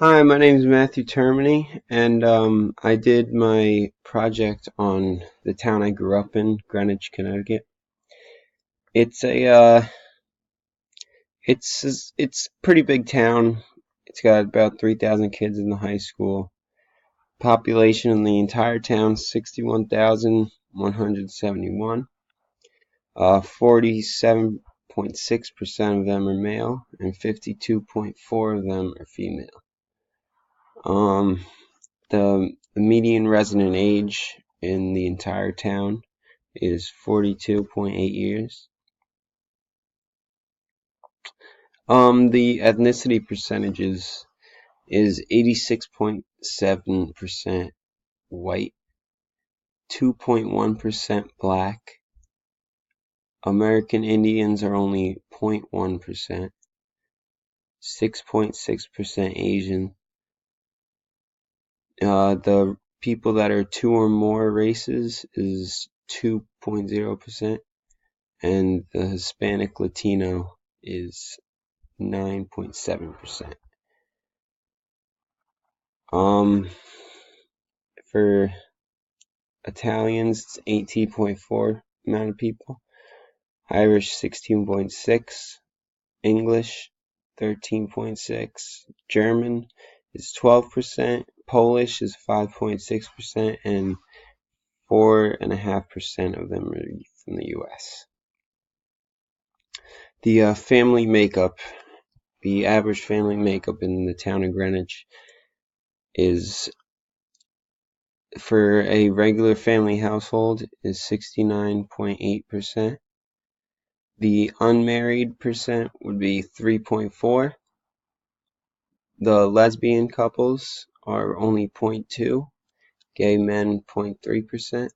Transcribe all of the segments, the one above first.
Hi, my name is Matthew Termini, and I did my project on the town I grew up in, Greenwich, Connecticut. It's a it's a pretty big town. It's got about 3,000 kids in the high school. Population in the entire town 61,171. 47.6% of them are male, and 52.4 of them are female. Um, The median resident age in the entire town is 42.8 years. The ethnicity percentages is 86.7% white, 2.1% black. American Indians are only 0.1%, 6.6% Asian. The people that are two or more races is 2.0%. And the Hispanic Latino is 9.7%. For Italians, it's 18.4 amount of people. Irish, 16.6. English, 13.6. German is 12%. Polish is 5.6%, and 4.5% of them are from the U.S. The family makeup. The average family makeup in the town of Greenwich is, for a regular family household, is 69.8%. The unmarried percent would be 3.4. The lesbian couples are only 0.2. Gay men 0.3%.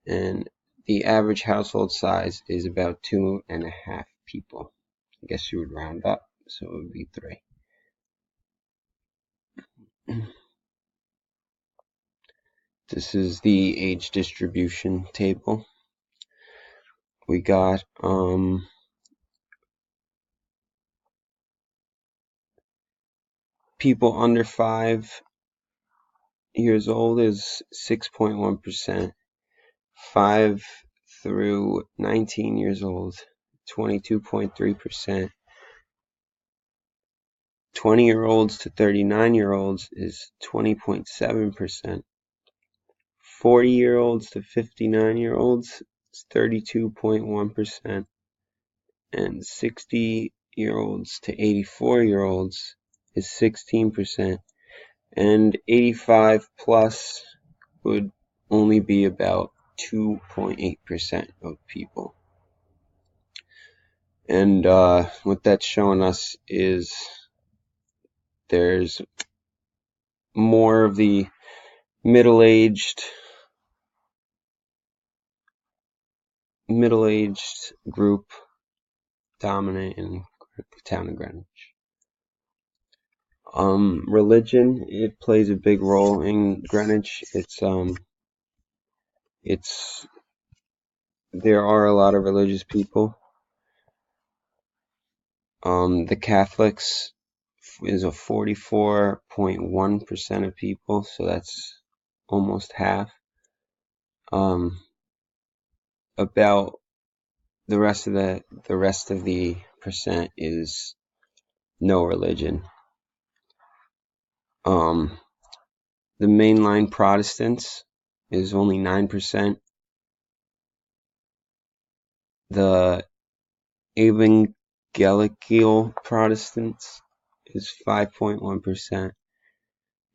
And the average household size is about 2.5 people. I guess you would round up, so it would be 3. This is the age distribution table. We got people under 5 years old is 6.1%. 5 through 19 years old, 22.3%. 20-year-olds to 39-year-olds is 20.7%. 40-year-olds to 59-year-olds is 32.1%. And 60-year-olds to 84-year-olds is 16%. And 85 plus would only be about 2.8% of people. And what that's showing us is there's more of the middle-aged group dominant in the town of Greenwich. Religion, it plays a big role in Greenwich. There are a lot of religious people. The Catholics is a 44.1% of people, so that's almost half. About the rest of the percent is no religion. The mainline Protestants is only 9%. The Evangelical Protestants is 5.1%,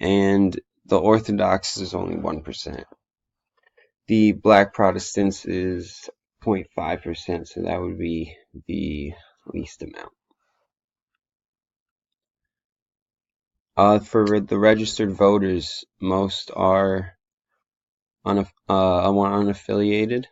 and the Orthodox is only 1%. The Black Protestants is 0.5%, so that would be the least amount. For the registered voters, most are unaffiliated.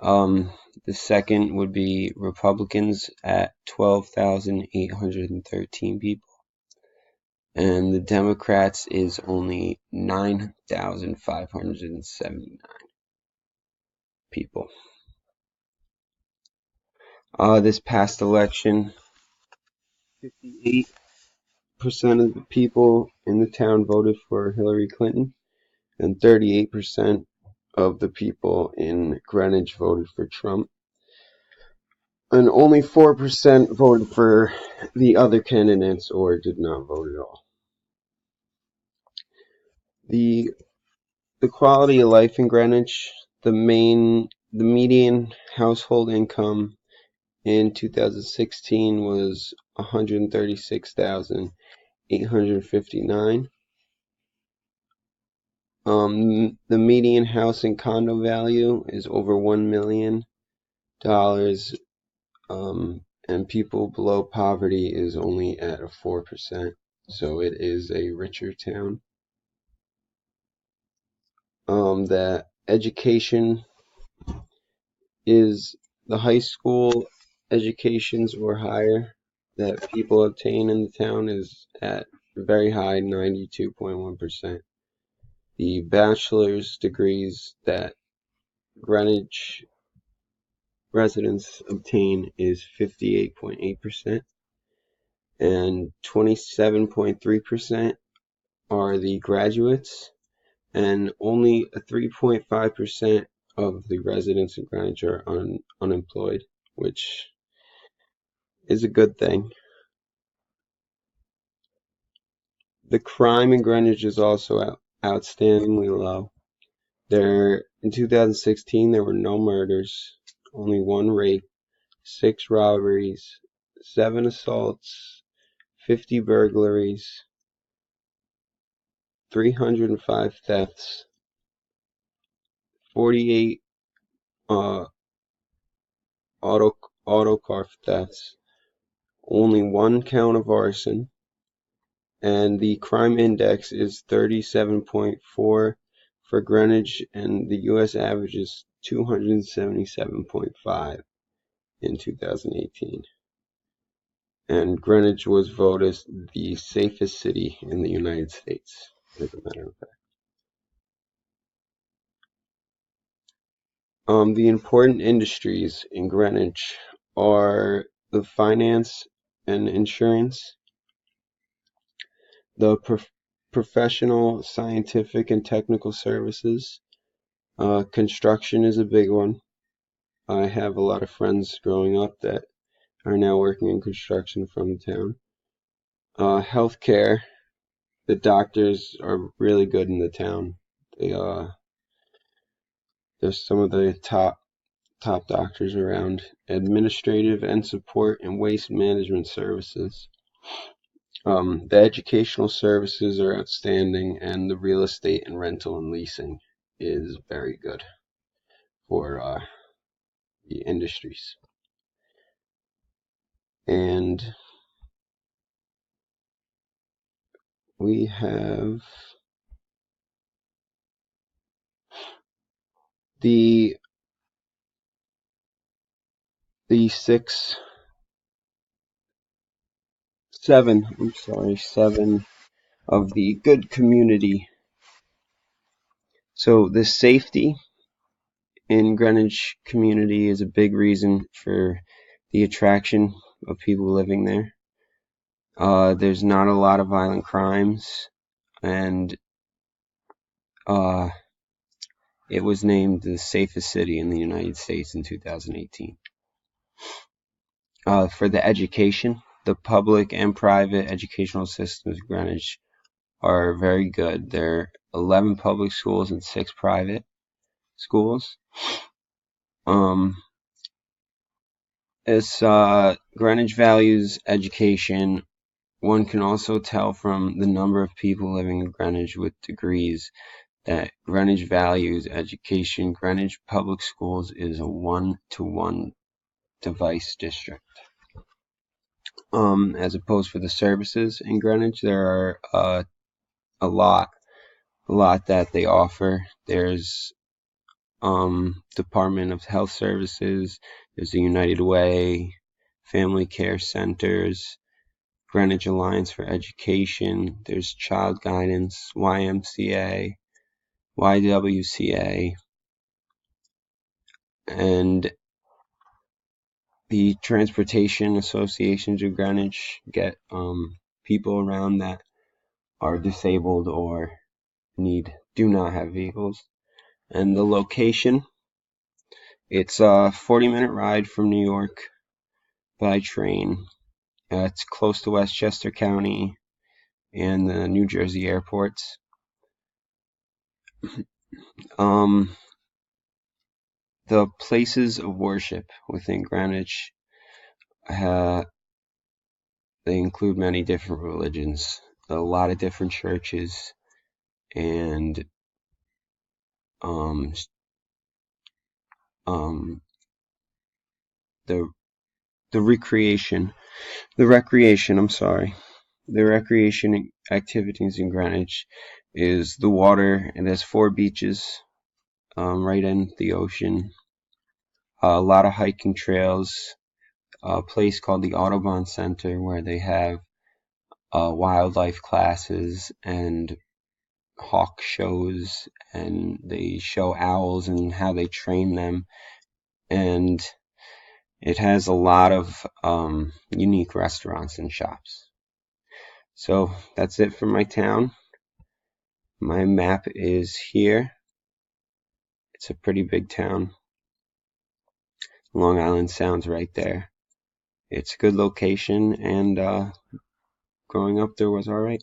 The second would be Republicans at 12,813 people. And the Democrats is only 9,579 people. This past election, 58% of the people in the town voted for Hillary Clinton, and 38% of the people in Greenwich voted for Trump. And only 4% voted for the other candidates or did not vote at all. The quality of life in Greenwich, the median household income in 2016 was $136,859. The median house and condo value is over $1 million. And people below poverty is only at a 4%, so it is a richer town. That education is the high school educations or higher that people obtain in the town is at very high, 92.1%. The bachelor's degrees that Greenwich residents obtain is 58.8%, and 27.3% are the graduates, and only 3.5% of the residents in Greenwich are unemployed, which is a good thing. The crime in Greenwich is also outstandingly low. In 2016, there were no murders, only 1 rape, 6 robberies, 7 assaults, 50 burglaries, 305 thefts, 48 auto car thefts, only 1 count of arson, and the crime index is 37.4 for Greenwich, and the U.S. average is 277.5 in 2018. And Greenwich was voted the safest city in the United States, as a matter of fact. The important industries in Greenwich are the finance and insurance, the professional, scientific, and technical services. Construction is a big one. I have a lot of friends growing up that are now working in construction from the town. Healthcare, the doctors are really good in the town. There's some of the top doctors around. Administrative and support and waste management services. The educational services are outstanding, and the real estate and rental and leasing is very good for the industries. And we have the seven of the good community. So the safety in Greenwich community is a big reason for the attraction of people living there. There's not a lot of violent crimes, and it was named the safest city in the United States in 2018. For the education, the public and private educational systems in Greenwich are very good. There are 11 public schools and 6 private schools. As Greenwich values education, one can also tell from the number of people living in Greenwich with degrees that Greenwich values education. Greenwich Public Schools is a 1-to-1 device district. As opposed for the services in Greenwich, there are a lot that they offer. There's Department of Health Services, there's the United Way, Family Care Centers, Greenwich Alliance for Education, there's Child Guidance, YMCA, YWCA, and the transportation associations of Greenwich get people around that are disabled or do not have vehicles. And the location, it's a 40-minute ride from New York by train. It's close to Westchester County and the New Jersey airports. The places of worship within Greenwich, they include many different religions, a lot of different churches, and the recreation activities in Greenwich is the water. It has 4 beaches right in the ocean, a lot of hiking trails, a place called the Audubon Center where they have wildlife classes and hawk shows, and they show owls and how they train them, and it has a lot of unique restaurants and shops. So that's it for my town. My map is here. It's a pretty big town. Long Island Sound's right there. It's a good location, and growing up there was alright.